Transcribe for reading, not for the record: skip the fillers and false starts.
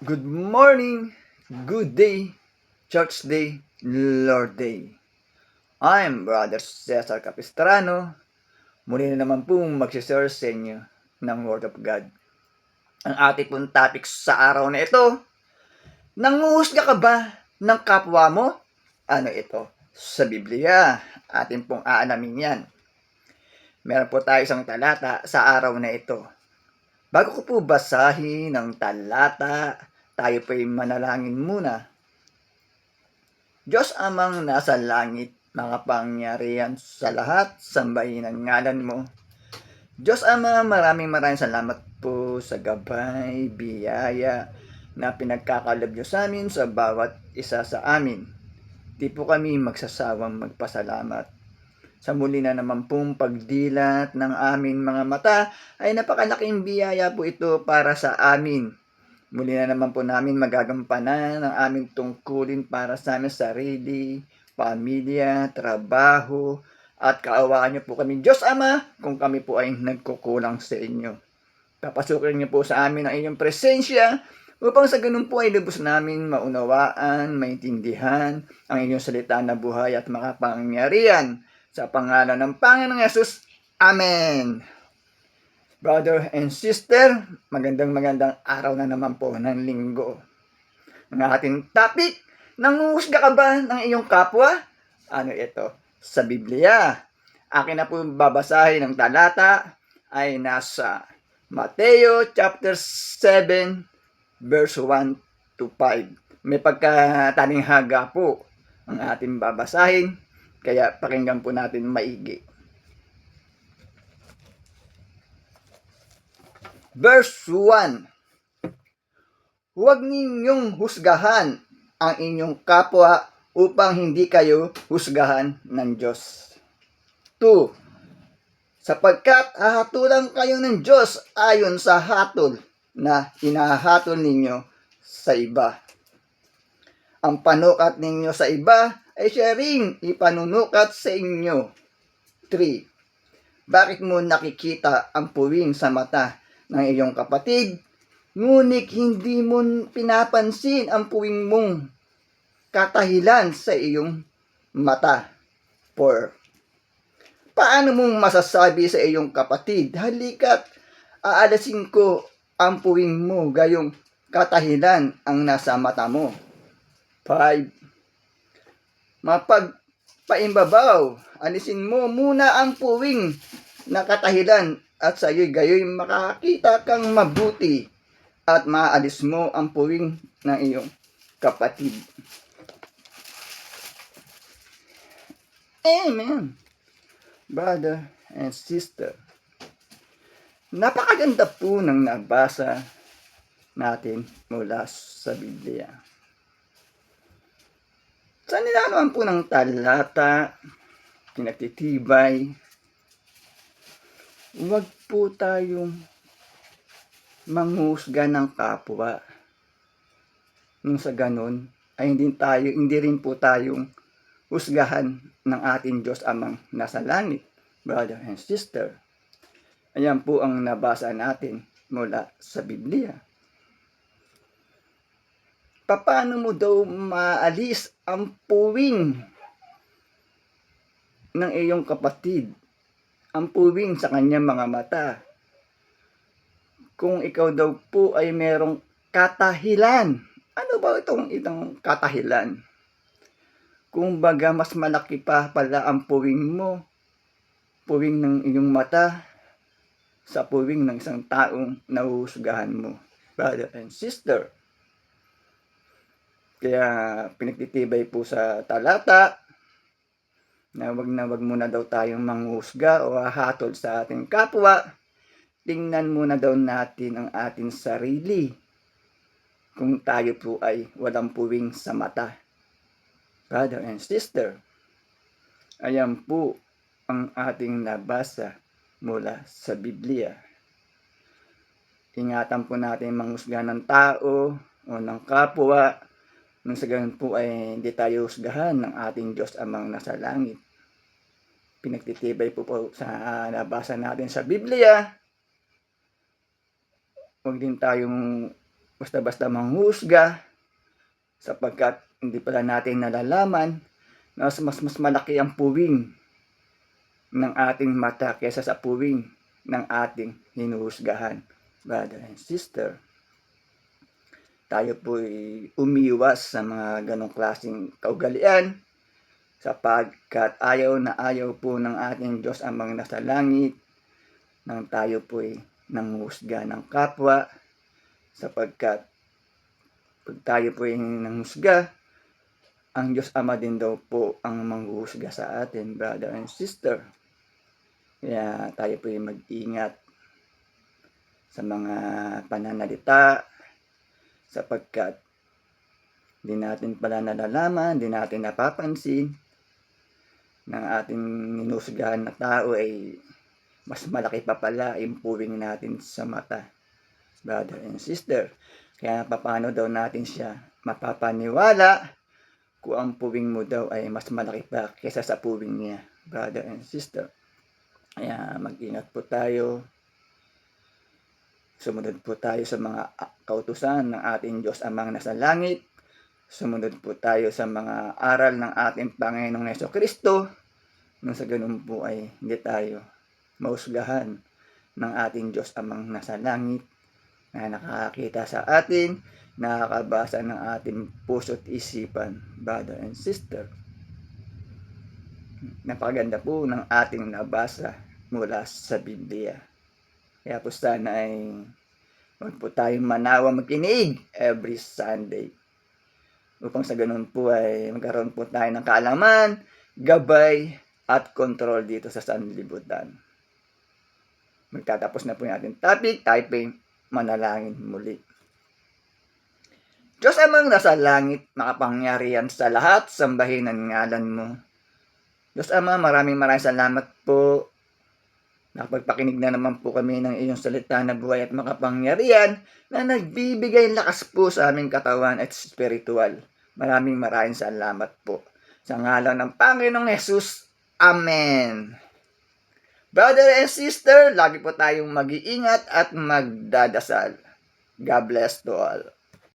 Good morning, good day, church day, Lord day. I'm Brother Cesar Capistrano. Muli na naman pong magsishare sa inyo ng Word of God. Ang ating pong topic sa araw na ito, nanguhusga ka ba ng kapwa mo? Ano ito? Sa Biblia, ating pong aalamin yan. Meron po tayo isang talata sa araw na ito. Bago ko po basahin ang talata, tayo po'y manalangin muna. Diyos amang nasa langit, makapangyarihan sa lahat, sambahin ang ngalan mo. Diyos Ama, maraming salamat po sa gabay, biyaya na pinagkakalob niyo sa amin sa bawat isa sa amin. Di po kami magsasawang magpasalamat. Sa muli na naman pong pagdilat ng aming mga mata ay napakalaking biyaya po ito para sa amin. Muli na naman po namin magagampanan ang aming tungkulin para sa aming sarili, pamilya, trabaho, at kaawaan niyo po kami, Diyos Ama, kung kami po ay nagkukulang sa inyo. Papasukin niyo po sa amin ang inyong presensya upang sa ganun po ay lubos namin maunawaan, maintindihan ang inyong salita na buhay at makapangyarihan. Sa pangalan ng Panginoong Yesus, Amen. Brother and sister, magandang araw na naman po ng linggo. Ang ating topic, nanguhusga ka ba ng iyong kapwa? Ano ito? Sa Biblia. Akin na po babasahin ng talata ay nasa Mateo chapter 7 verse 1 to 5. May pagkatalinghaga po ang ating babasahin, kaya pakinggan po natin maigi. Verse 1. Huwag ninyong husgahan ang inyong kapwa upang hindi kayo husgahan ng Diyos. 2. Sapagkat hahatulan kayo ng Diyos ayon sa hatol na hinahatol ninyo sa iba. Ang panukat ninyo sa iba ay siya ring ipanunukat sa inyo. 3. Bakit mo nakikita ang puwing sa mata ng iyong kapatid, ngunit hindi mo pinapansin ang puwing mong katahilan sa iyong mata? 4. Paano mong masasabi sa iyong kapatid, halika't aalasin ko ang puwing mo, gayong katahilan ang nasa mata mo? 5. Mapagpaimbabaw, alisin mo muna ang puwing na katahilan at sa iyo'y gayoy makakita kang mabuti at maalis mo ang puwing ng iyong kapatid. Amen. Brother and sister, napakaganda po ng nabasa natin mula sa Biblia. Sa nilalaman po ng talata, pinagtitibay, huwag po tayong manghusga ng kapwa. Nung sa ganun, ay hindi rin po tayong husgahan ng ating Diyos Amang nasa langit, brother and sister. Ayan po ang nabasa natin mula sa Biblia. Paano mo daw maalis ang puwing ng iyong kapatid, ang puwing sa kanyang mga mata, kung ikaw daw po ay merong katahilan? Ano ba itong katahilan? Kung baga mas malaki pa pala ang puwing mo, puwing ng iyong mata, sa puwing ng isang taong nahuhusgahan mo, brother and sister. Kaya pinagtitibay po sa talata na wag muna daw tayong manghusga o hahatol sa ating kapwa. Tingnan muna daw natin ang ating sarili kung tayo po ay walang puwing sa mata, brother and sister. Ayan po ang ating nabasa mula sa Biblia. Ingatan po natin manghusga ng tao o ng kapwa. Nung sa ganun po ay hindi tayo husgahan ng ating Diyos Amang nasa langit. Pinagtitibay po sa nabasa natin sa Biblia. Huwag din tayong basta-basta manghusga, sapagkat hindi pala natin nalalaman na mas malaki ang puwing ng ating mata kaysa sa puwing ng ating hinuhusgahan. Brother and sister, tayo po'y umiwas sa mga ganong klaseng kaugalian, sapagkat ayaw na ayaw po ng ating Diyos amang nasa langit nang tayo po'y nanghusga ng kapwa, sapagkat pag tayo po'y nanghusga, ang Diyos Ama din daw po ang manghuhusga sa atin, brother and sister. Kaya tayo po'y mag-ingat sa mga pananalita, sapagkat di natin pala nalalaman, di natin napapansin ng ating hinusgahan na tao ay mas malaki pa pala yung puwing natin sa mata, brother and sister. Kaya paano daw natin siya mapapaniwala kung ang puwing mo daw ay mas malaki pa kaysa sa puwing niya, brother and sister. Kaya mag-ingat po tayo. Sumunod po tayo sa mga kautusan ng ating Diyos amang nasa langit. Sumunod po tayo sa mga aral ng ating Panginoong Hesukristo. Nung sa ganun po ay hindi tayo mahusgahan ng ating Diyos amang nasa langit na nakakita sa atin, nakakabasa ng ating puso't isipan, brother and sister. Napakaganda po ng ating nabasa mula sa Biblia. Kaya po sana ay huwag po tayong manawa makinig every Sunday, upang sa ganun po ay magkaroon po tayo ng kaalaman, gabay, at control dito sa sanlibutan. Magtatapos na po yung ating topic, tayo po manalangin muli. Diyos amang nasa langit, makapangyarihan sa lahat, sambahin ang ngalan mo. Diyos Ama, maraming salamat po. Nakapagpakinig na naman po kami ng iyong salita na buhay at makapangyarihan na nagbibigay lakas po sa aming katawan at spiritual. Maraming salamat po. Sa ngalan ng Panginoong Jesus, Amen. Brother and sister, lagi po tayong mag-iingat at magdadasal. God bless to all.